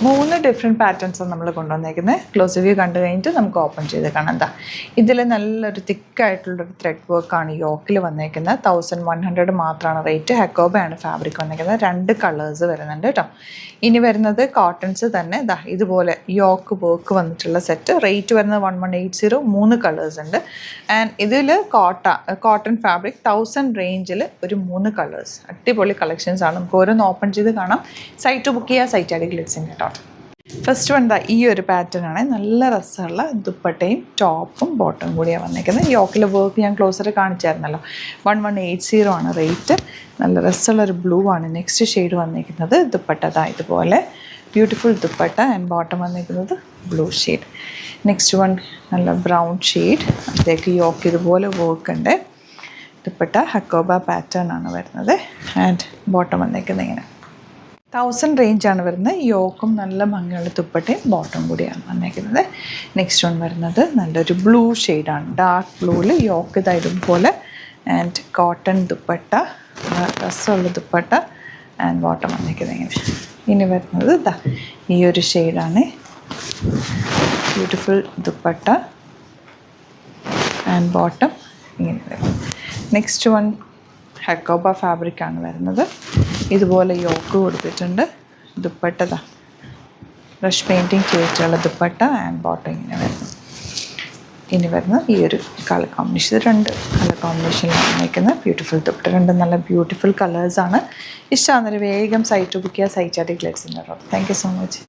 3 different പാറ്റേൺസാണ് നമ്മൾ കൊണ്ടുവന്നേക്കുന്നത്. Close view കണ്ടു കഴിഞ്ഞിട്ട് നമുക്ക് ഓപ്പൺ ചെയ്ത് കാണാം. എന്താ ഇതിൽ നല്ലൊരു തിക്കായിട്ടുള്ളൊരു ത്രെഡ് വർക്കാണ് യോക്കിൽ വന്നേക്കുന്നത്. 1100 മാത്രമാണ് റേറ്റ്. ഹെക്കോബയാണ് ഫാബ്രിക് വന്നേക്കുന്നത്. 2 കളേഴ്സ് വരുന്നുണ്ട് കേട്ടോ. ഇനി വരുന്നത് കോട്ടൺസ് തന്നെ ഇതാ ഇതുപോലെ യോക്ക് വർക്ക് വന്നിട്ടുള്ള സെറ്റ്. റേറ്റ് വരുന്നത് 1180. 3 കളേഴ്സ് ഉണ്ട്. ആൻഡ് ഇതിൽ കോട്ടൺ ഫാബ്രിക് 1000 റേഞ്ചിൽ ഒരു 3 കളേഴ്സ്. അടിപൊളി കളക്ഷൻസ് ആണ്. നമുക്ക് ഓരോന്ന് ഓപ്പൺ ചെയ്ത് കാണാം. സൈറ്റ് ബുക്ക് ചെയ്യുക. സൈറ്റ് ഐ ഡി ഗ്ലിറ്റ്സിൻ്റെ കേട്ടോ. ഫസ്റ്റ് വൺ ഈ ഒരു പാറ്റേൺ ആണ്. നല്ല രസമുള്ള ദുപ്പട്ടയും ടോപ്പും ബോട്ടം കൂടിയാണ് വന്നിരിക്കുന്നത്. യോക്കിലെ വർക്ക് ഞാൻ ക്ലോസർ കാണിച്ചായിരുന്നല്ലോ. 1180 ആണ് റേറ്റ്. നല്ല രസമുള്ളൊരു ബ്ലൂ ആണ് നെക്സ്റ്റ് ഷെയ്ഡ് വന്നിരിക്കുന്നത്. ദുപ്പട്ട ഇതുപോലെ ബ്യൂട്ടിഫുൾ ദുപ്പട്ട ആൻഡ് ബോട്ടം വന്നിരിക്കുന്നത് ബ്ലൂ ഷെയ്ഡ്. നെക്സ്റ്റ് വൺ നല്ല ബ്രൗൺ ഷെയ്ഡ്. അതിലേക്ക് യോക്ക് ഇതുപോലെ വർക്ക് ഉണ്ട്. ദുപ്പട്ട ഹക്കോബ പാറ്റേൺ ആണ് വരുന്നത്. ആൻഡ് ബോട്ടം വന്നിരിക്കുന്നത് ഇങ്ങനെ 1000 റേഞ്ചാണ് വരുന്നത്. യോക്കും നല്ല ഭംഗിയുള്ള ദുപ്പട്ടയും ബോട്ടം കൂടിയാണ് വന്നേക്കുന്നത്. നെക്സ്റ്റ് വൺ വരുന്നത് നല്ലൊരു ബ്ലൂ ഷെയ്ഡാണ്. ഡാർക്ക് ബ്ലൂവിൽ യോക്ക് ഇതുപോലെ ആൻഡ് കോട്ടൺ ദുപ്പട്ട, രസമുള്ള ദുപ്പട്ട ആൻഡ് ബോട്ടം വന്നേക്കുന്നത് ഇങ്ങനെ. ഇനി വരുന്നത് ഈ ഒരു ഷെയ്ഡാണ്. ബ്യൂട്ടിഫുൾ ദുപ്പട്ട ആൻഡ് ബോട്ടം ഇങ്ങനെ വരും. നെക്സ്റ്റ് വൺ ഹക്കോബ ഫാബ്രിക്കാണ് വരുന്നത്. ഇതുപോലെ യോക്ക് കൊടുത്തിട്ടുണ്ട്. ദുപ്പട്ട ബ്രഷ് പെയിൻറ്റിങ് ചെയ്തിട്ടുള്ള ദുപ്പട്ട ആൻഡ് ബോട്ടം ഇങ്ങനെ വരുന്നു. ഇനി വരുന്ന ഈ ഒരു കളർ കോമ്പിനേഷൻ. 2 കളർ കോമ്പിനേഷനിലാണ് വന്നിരിക്കുന്നത്. ബ്യൂട്ടിഫുൾ ദുപ്പട്ട. 2 നല്ല ബ്യൂട്ടിഫുൾ കളേഴ്സാണ്. ഇഷ്ടമാകുന്നൊരു വേഗം സൈറ്റ് ബുക്ക് ചെയ്യുക. സൈറ്റ് ഐ ഡി ഗ്ലിറ്റ്സിൻ്റെ. Thank you so much.